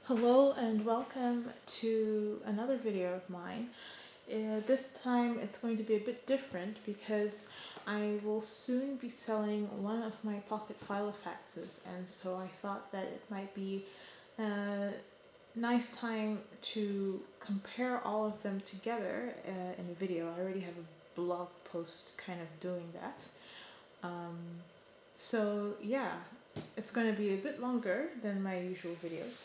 Hello and welcome to another video of mine. This time it's going to be a bit different because I will soon be selling one of my pocket filofaxes, and so I thought that it might be a nice time to compare all of them together in a video. I already have a blog post kind of doing that. So yeah, it's going to be a bit longer than my usual videos.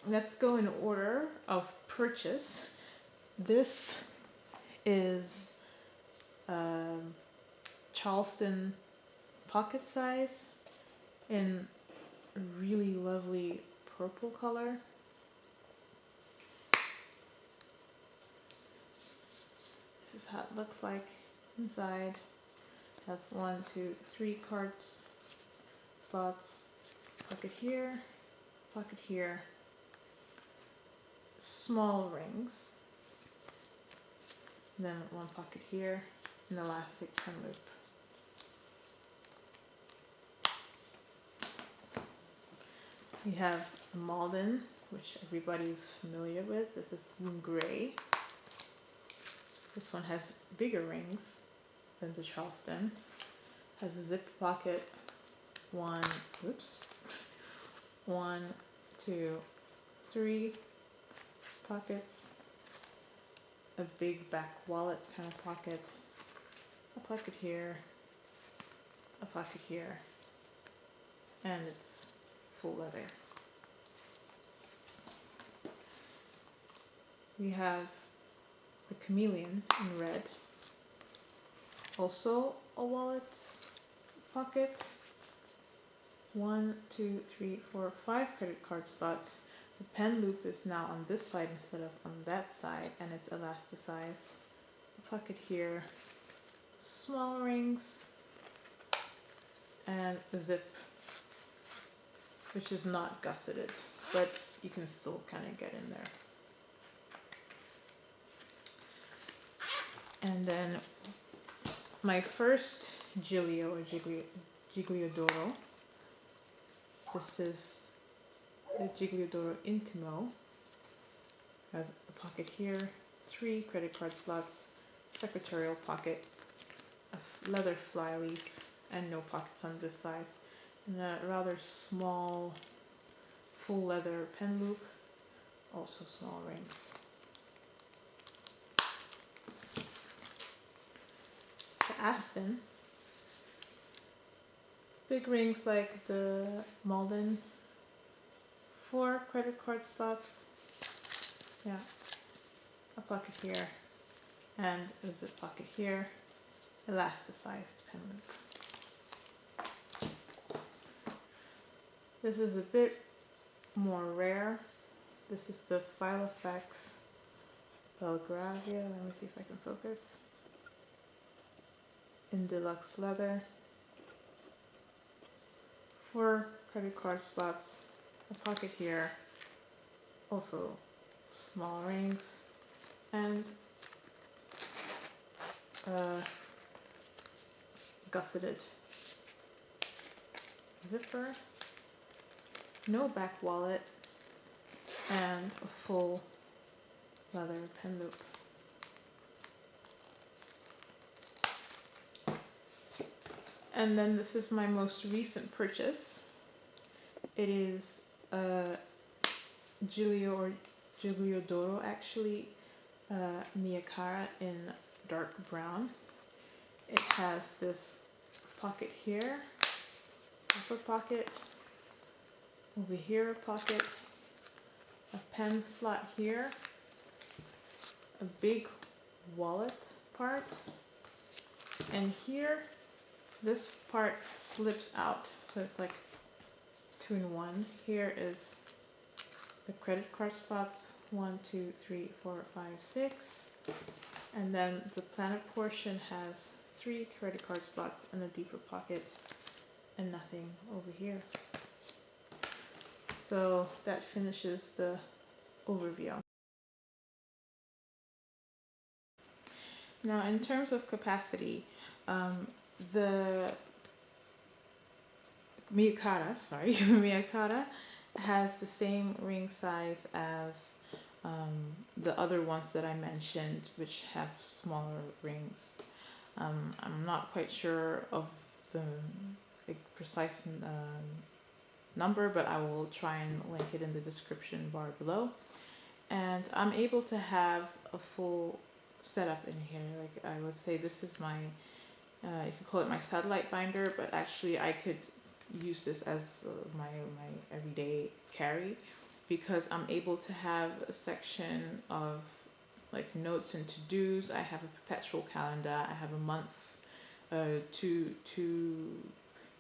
Let's go in order of purchase. This is Charleston pocket size in a really lovely purple color. This is how it looks like inside. It has 1, 2, 3 card slots, pocket here, small rings, then one pocket here, an elastic pen loop. We have the Malden, which everybody's familiar with. This is in gray. This one has bigger rings than the Charleston. Has a zip pocket. 1, 2, 3 pockets. A big back wallet kind of pocket. A pocket here. A pocket here. And it's full leather. We have the chameleon in red. Also a wallet pocket. 1, 2, 3, 4, 5 credit card slots. The pen loop is now on this side instead of on that side, and it's elasticized. A pocket here, small rings, and a zip, which is not gusseted, but you can still kind of get in there. And then my first Giglio or Gigliodoro. This is the Gigliodoro Intimo. Has a pocket here, 3 credit card slots, secretarial pocket, a leather flyleaf, and no pockets on this side, and a rather small full leather pen loop, also small rings. The Aston, big rings like the Malden, 4 credit card slots, a pocket here, and a zip pocket here, elasticized pen loop. This is a bit more rare. This is the Filofax Belgravia. Let me see if I can focus. In deluxe leather. 4 credit card slots, a pocket here, also small rings, and gusseted zipper, no back wallet, and a full leather pen loop. And then this is my most recent purchase. It is a Giglio or Gigliodoro actually, Miyakara in dark brown. It has this pocket here, upper pocket, over here a pocket, a pen slot here, a big wallet part, and here this part slips out, so it's like 2 in 1. Here is the credit card slots, 1, 2, 3, 4, 5, 6, and then the planet portion has 3 credit card slots and a deeper pocket and nothing over here. So that finishes the overview. Now in terms of capacity, the Miyakara has the same ring size as the other ones that I mentioned, which have smaller rings. I'm not quite sure of the precise number, but I will try and link it in the description bar below. And I'm able to have a full setup in here. Like, I would say this is my, you could call it my satellite binder, but actually I could use this as my everyday carry, because I'm able to have a section of like notes and to-dos. I have a perpetual calendar. I have a month, two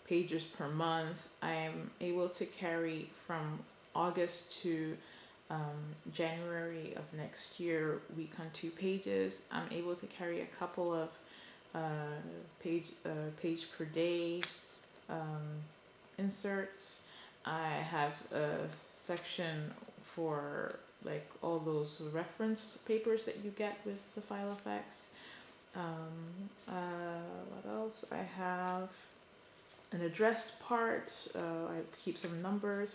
pages per month. I am able to carry from August to January of next year, week on 2 pages. I'm able to carry a couple of page per day inserts. I have a section for like all those reference papers that you get with the file effects. What else? I have an address part. I keep some numbers,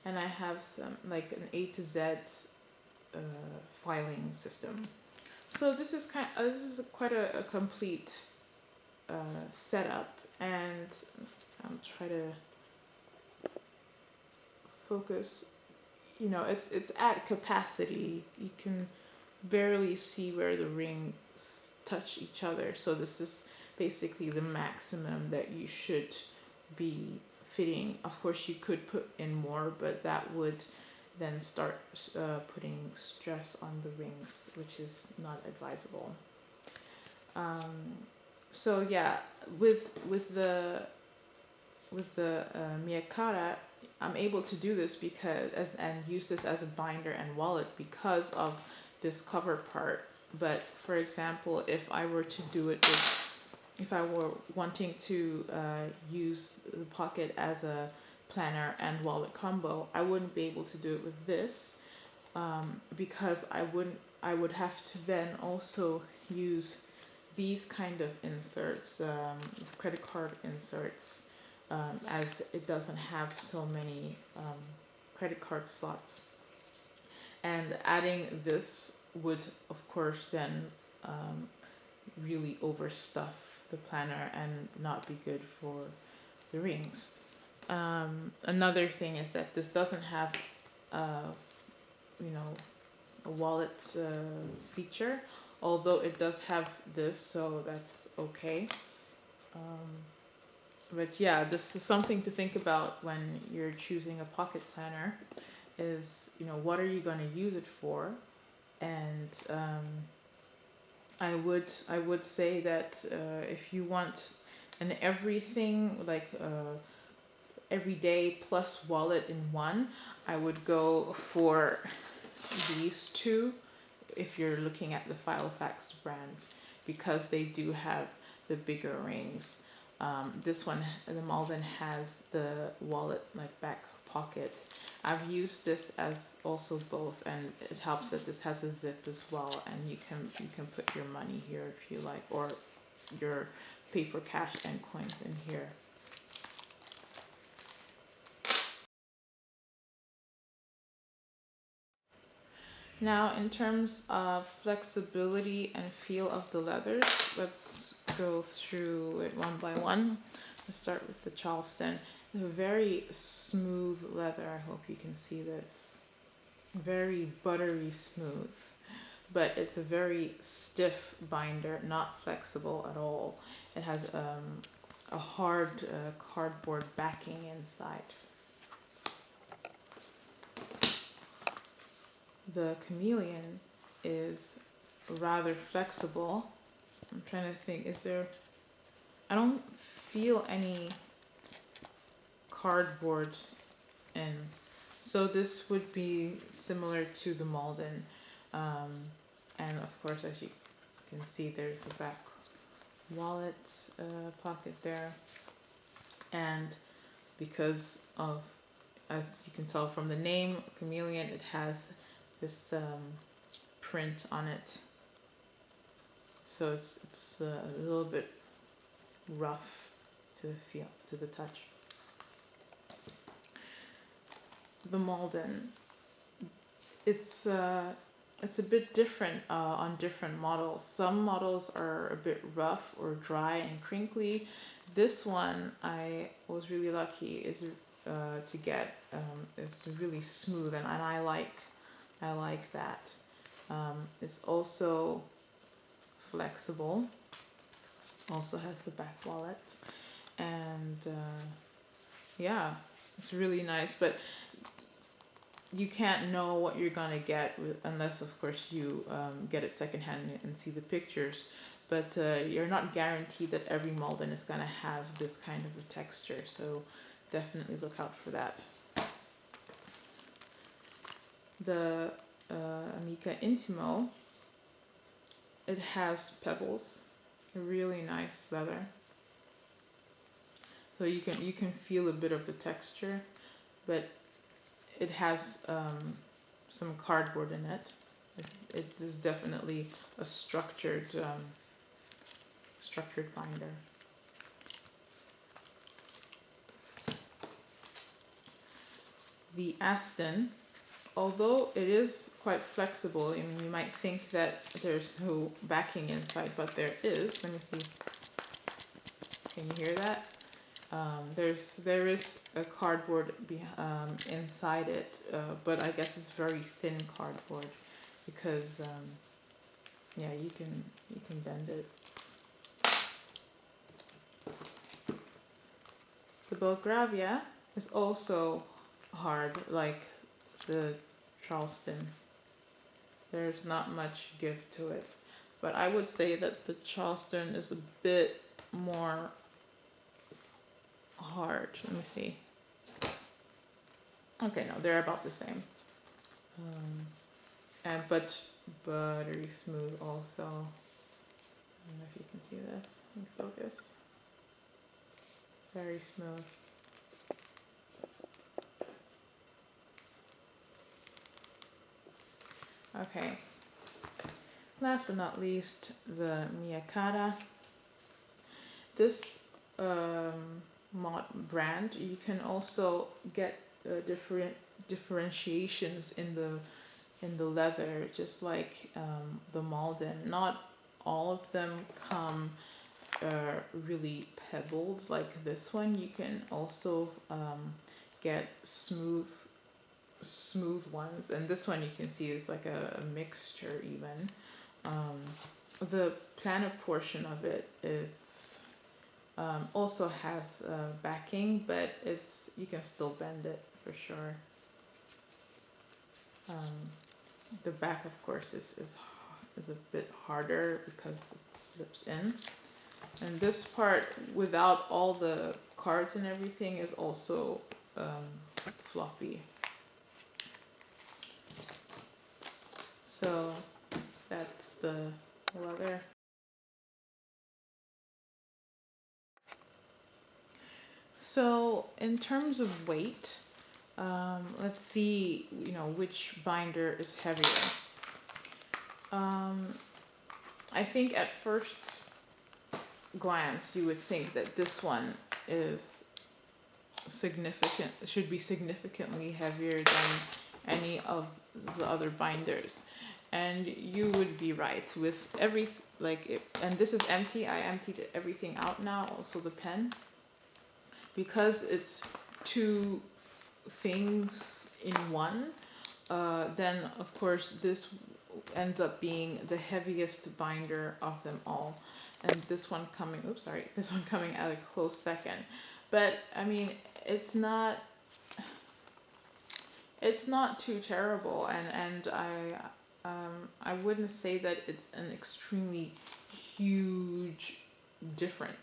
and I have some like an A to Z filing system. So this is this is quite a complete setup, and I'll try to focus. You know, it's at capacity. You can barely see where the rings touch each other. So this is basically the maximum that you should be fitting. Of course, you could put in more, but that would then start putting stress on the rings, which is not advisable. So yeah, with the Miyakara, I'm able to do this because and use this as a binder and wallet because of this cover part. But for example, if I were to do it with, if I were wanting to use the pocket as a planner and wallet combo, I wouldn't be able to do it with this because I would have to then also use these kind of inserts, these credit card inserts, as it doesn't have so many credit card slots. And adding this would, of course, then really overstuff the planner and not be good for the rings. Another thing is that this doesn't have, you know, a wallet feature, although it does have this, so that's okay. But yeah, this is something to think about when you're choosing a pocket planner, is, you know, what are you going to use it for? And I would say that if you want an everything, like everyday plus wallet in one, I would go for these two if you're looking at the Filofax brand, because they do have the bigger rings. This one, the Malden, has the wallet like back pocket. I've used this as also both, and it helps that this has a zip as well, and you can put your money here if you like, or your paper cash and coins in here. Now, in terms of flexibility and feel of the leathers, let's go through it one by one. Let's start with the Charleston. It's a very smooth leather. I hope you can see this. Very buttery smooth, but it's a very stiff binder, not flexible at all. It has a hard cardboard backing inside. The Chameleon is rather flexible. I'm trying to think, I don't feel any cardboard in. So this would be similar to the Malden. And of course, as you can see, there's a back wallet pocket there. And because of, as you can tell from the name, Chameleon, it has this print on it. So it's a little bit rough to feel, to the touch. the Malden, it's a bit different on different models. Some models are a bit rough or dry and crinkly. This one I was really lucky is to get. It's really smooth, and I like that. It's also flexible. Also has the back wallet, and yeah, it's really nice. But you can't know what you're gonna get unless, of course, you get it secondhand and see the pictures. But you're not guaranteed that every Malden is gonna have this kind of a texture. So definitely look out for that. The Amica Intimo, it has pebbles, a really nice leather. So you can feel a bit of the texture, but it has some cardboard in it. It is definitely a structured binder. The Aston, although it is quite flexible, I mean, you might think that there's no backing inside, but there is. Let me see. Can you hear that? There is a cardboard inside it, but I guess it's very thin cardboard because yeah, you can bend it. The Belgravia is also hard, like the Charleston. There's not much give to it, but I would say that the Charleston is a bit more hard. Let me see. Okay, no, they're about the same. But buttery smooth also. I don't know if you can see this. Let me focus. Very smooth. Okay. Last but not least, the Miyakata. This brand, you can also get different differentiations in the leather, just like the Malden. Not all of them come really pebbled like this one. You can also get smooth ones, and this one you can see is like a mixture even. The planet portion of it is also has backing, but you can still bend it for sure. The back, of course, is a bit harder because it slips in. And this part, without all the cards and everything, is also floppy. So that's the leather. So in terms of weight, let's see, which binder is heavier. I think at first glance you would think that this one is should be significantly heavier than any of the other binders, and you would be right. With and this is empty. I emptied everything out now, also the pen, because it's two things in one. Then of course this ends up being the heaviest binder of them all, and this one coming at a close second. But I mean, it's not too terrible, and I wouldn't say that it's an extremely huge difference.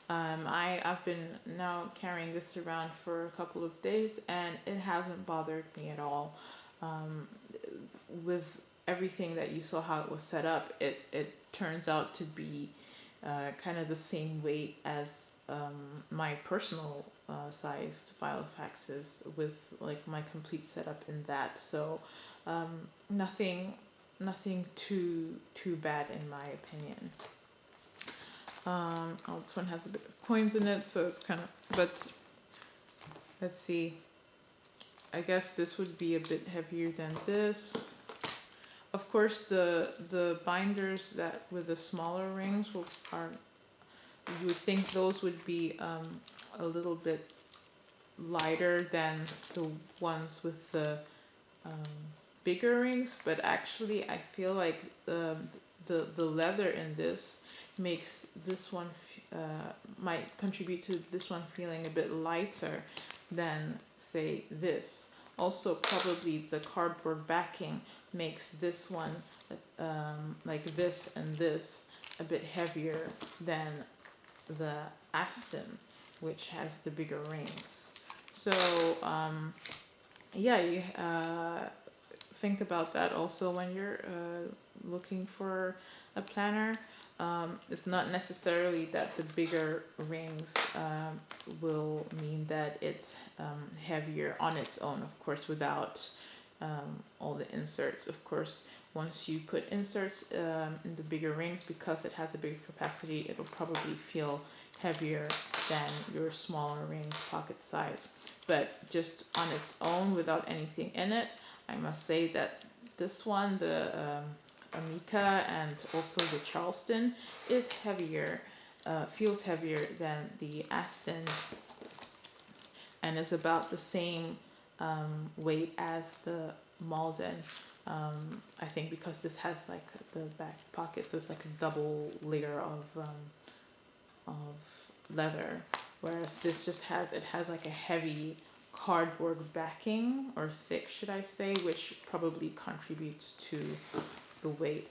I've been now carrying this around for a couple of days, and it hasn't bothered me at all. With everything that you saw how it was set up, it turns out to be kind of the same weight as my personal sized Filofaxes, with like my complete setup in that. So nothing too bad in my opinion. This one has a bit of coins in it, so it's kind of, but let's see. I guess this would be a bit heavier than this. Of course, the binders that with the smaller rings are, you would think those would be a little bit lighter than the ones with the um, bigger rings, but actually I feel like the leather in this makes this one might contribute to this one feeling a bit lighter than say this. Also, probably the cardboard backing makes this one like this and this a bit heavier than the Aston, which has the bigger rings. So yeah, you think about that also when you're looking for a planner. It's not necessarily that the bigger rings will mean that it's heavier on its own, of course, without all the inserts. Of course, once you put inserts in the bigger rings, because it has a bigger capacity, it'll probably feel heavier than your smaller ring pocket size. But just on its own, without anything in it, I must say that this one, the Amica and also the Charleston, is heavier, feels heavier than the Aston, and is about the same weight as the Malden. I think because this has like the back pocket, so it's like a double layer of leather, whereas this just has like a heavy cardboard backing, or thick should I say, which probably contributes to the weight.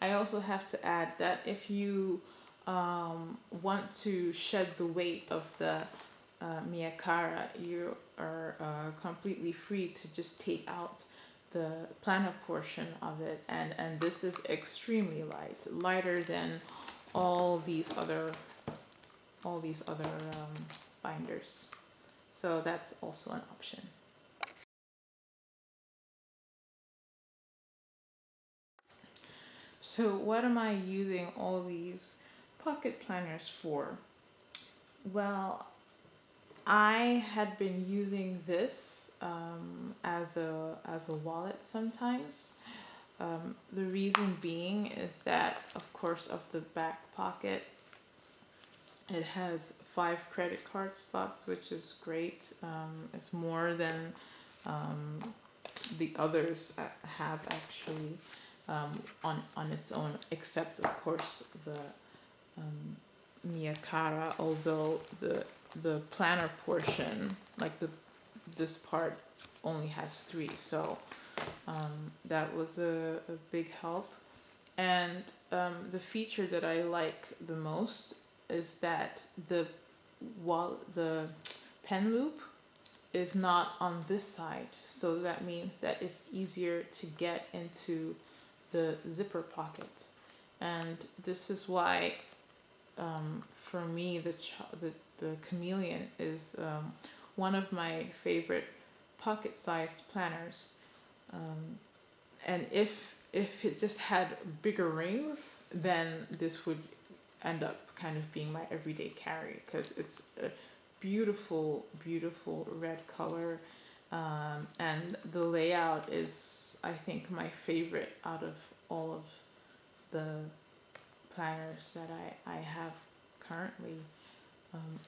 I also have to add that if you want to shed the weight of the Miyakara, you are completely free to just take out the planner portion of it, and this is extremely light, lighter than all these other binders. So that's also an option. So what am I using all these pocket planners for? Well, I had been using this as a wallet sometimes. The reason being is that, of course, of the back pocket, it has 5 credit card slots, which is great. It's more than the others have actually on its own, except of course the Miyakara. Although the planner portion, like this part, only has 3, so that was a big help. And the feature that I like the most is that the pen loop is not on this side, so that means that it's easier to get into the zipper pocket. And this is why, for me, the Chameleon is one of my favorite pocket-sized planners. Um, and if it just had bigger rings, then this would end up kind of being my everyday carry, because it's a beautiful, beautiful red color, and the layout is, I think, my favorite out of all of the planners that I have currently.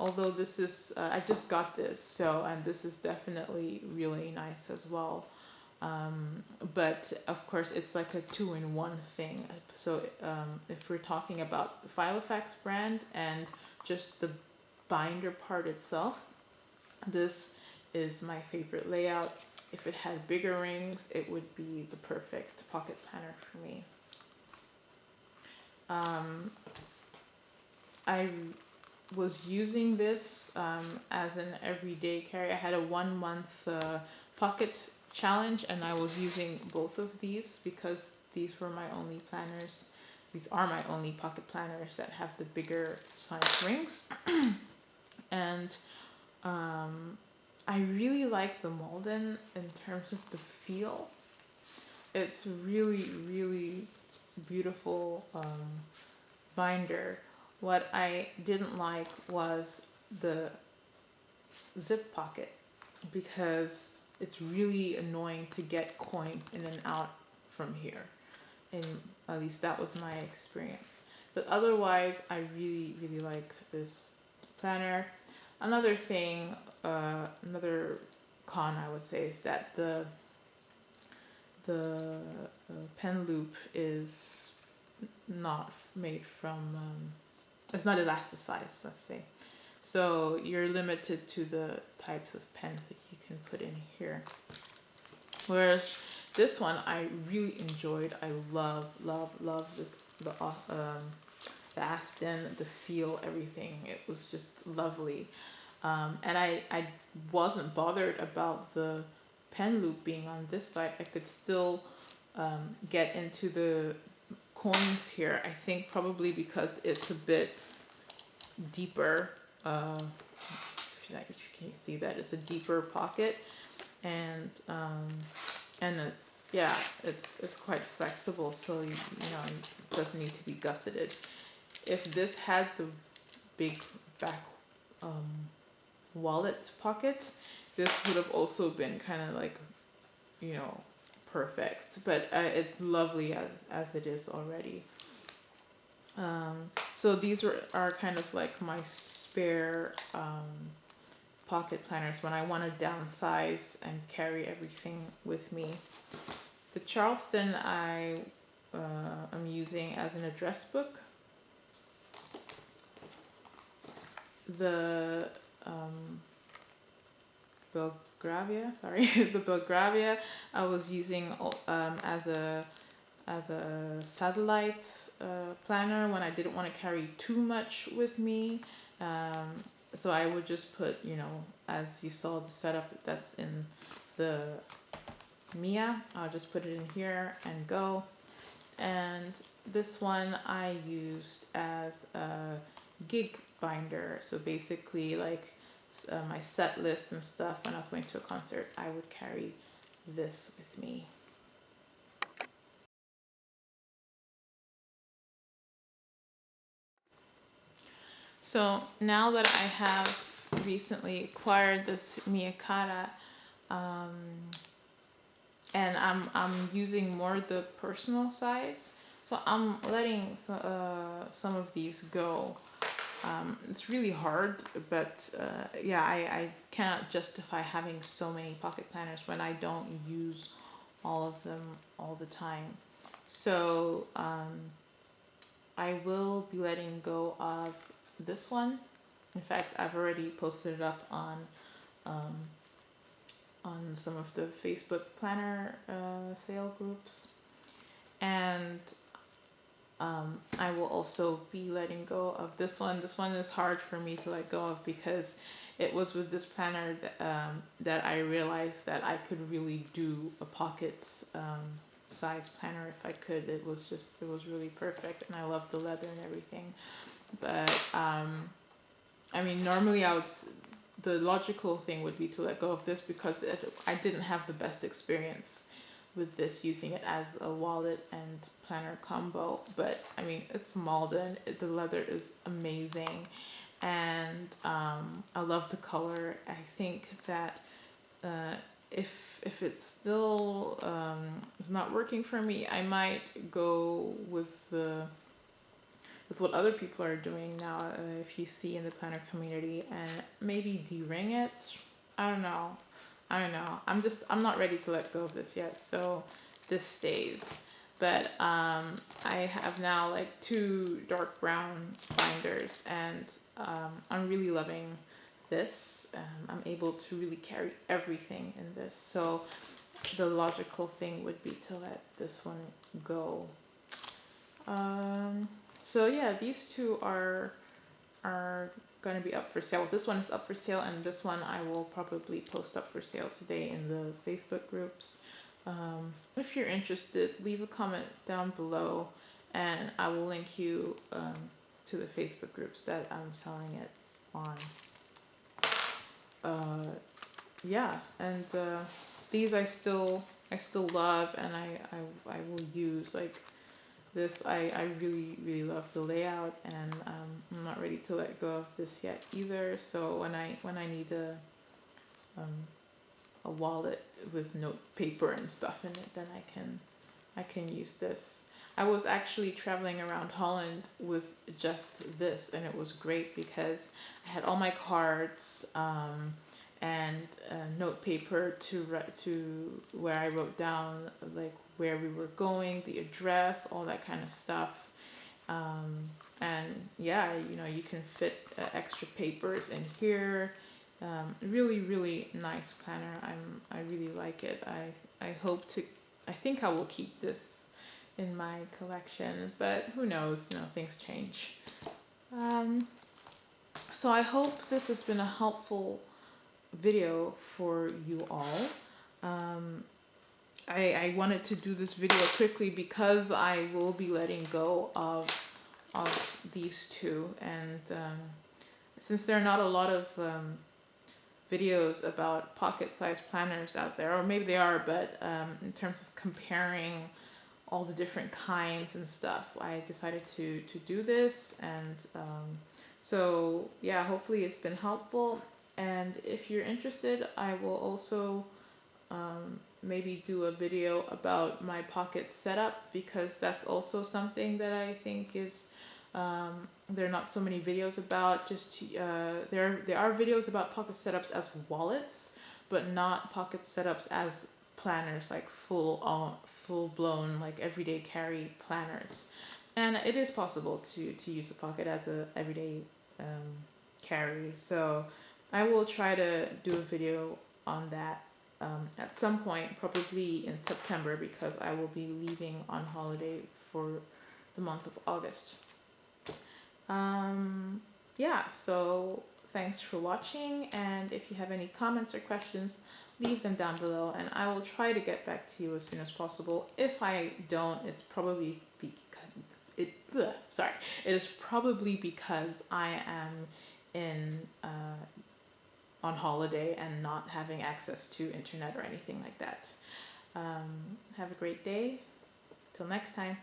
Although this is, I just got this, so, and this is definitely really nice as well. But of course, it's like a 2-in-1 thing. So if we're talking about the Filofax brand and just the binder part itself, this is my favorite layout. If it had bigger rings, it would be the perfect pocket planner for me. I was using this as an everyday carry. I had a 1-month pocket challenge, and I was using both of these because these were my only planners. These are my only pocket planners that have the bigger size rings. And I really like the Malden in terms of the feel. It's really, really beautiful binder. What I didn't like was the zip pocket because it's really annoying to get coin in and out from here. And at least that was my experience. But otherwise, I really, really like this planner. Another thing, another con I would say is that the pen loop is not made from, it's not elasticized, let's say. So you're limited to the types of pens that you can put in here. Whereas this one I really enjoyed. I love the Aston, the feel, everything. It was just lovely. And I wasn't bothered about the pen loop being on this side. I could still get into the coins here. I think probably because it's a bit deeper. If you can see that, it's a deeper pocket, and it's, yeah, it's quite flexible, so you know, it doesn't need to be gusseted. If this had the big back wallet pocket, this would have also been kind of like, you know, perfect. But it's lovely as it is already. So these are kind of like my spare pocket planners when I want to downsize and carry everything with me. The Charleston I am using as an address book. The Belgravia, the Belgravia I was using as a satellite planner when I didn't want to carry too much with me. So I would just put, you know, as you saw the setup that's in the Mia, I'll just put it in here and go. And this one I used as a gig binder. So basically, like my set list and stuff, when I was going to a concert, I would carry this with me. So now that I have recently acquired this Miyakata, and I'm using more the personal size, so I'm letting some of these go. It's really hard, but yeah, I cannot justify having so many pocket planners when I don't use all of them all the time. So I will be letting go of this one. In fact, I've already posted it up on some of the Facebook planner sale groups, and I will also be letting go of this one. This one is hard for me to let go of because it was with this planner that I realized that I could really do a pocket size planner if I could. It was really perfect, and I love the leather and everything. But I mean, normally the logical thing would be to let go of this because I didn't have the best experience with this, using it as a wallet and planner combo. But I mean, it's Malden. The leather is amazing, and I love the color. I think that if it's still is not working for me, I might go with what other people are doing now, if you see in the planner community, and maybe de-ring it. I don't know. I'm not ready to let go of this yet, so this stays. But I have now like 2 dark brown binders, and I'm really loving this. I'm able to really carry everything in this. So the logical thing would be to let this one go. So yeah, these 2 are going to be up for sale. This one is up for sale, and this one I will probably post up for sale today in the Facebook groups. If you're interested, leave a comment down below, and I will link you to the Facebook groups that I'm selling it on. Yeah, and these I still love, and I will use. Like, this, I really love the layout, and I'm not ready to let go of this yet either. So when I need um, a wallet with note paper and stuff in it, then I can use this. I was actually traveling around Holland with just this, and it was great because I had all my cards and note paper to where I wrote down like where we were going, the address, all that kind of stuff. And yeah, you can fit extra papers in here. Really nice planner. I really like it. I hope to. I think I will keep this in my collection, but who knows? Things change. So I hope this has been a helpful video for you all. I wanted to do this video quickly because I will be letting go of these two, and since there are not a lot of videos about pocket-sized planners out there, or maybe they are, but in terms of comparing all the different kinds and stuff, I decided to do this, and so yeah, hopefully it's been helpful. And if you're interested, I will also maybe do a video about my pocket setup, because that's also something that I think is there are not so many videos about. Just there are videos about pocket setups as wallets, but not pocket setups as planners, like full blown like everyday carry planners. And it is possible to use a pocket as a everyday carry. So I will try to do a video on that at some point, probably in September, because I will be leaving on holiday for the month of August. Yeah, so thanks for watching, and if you have any comments or questions, leave them down below, and I will try to get back to you as soon as possible. If I don't, it's probably it is probably because I am in on holiday and not having access to internet or anything like that. Have a great day. Till next time.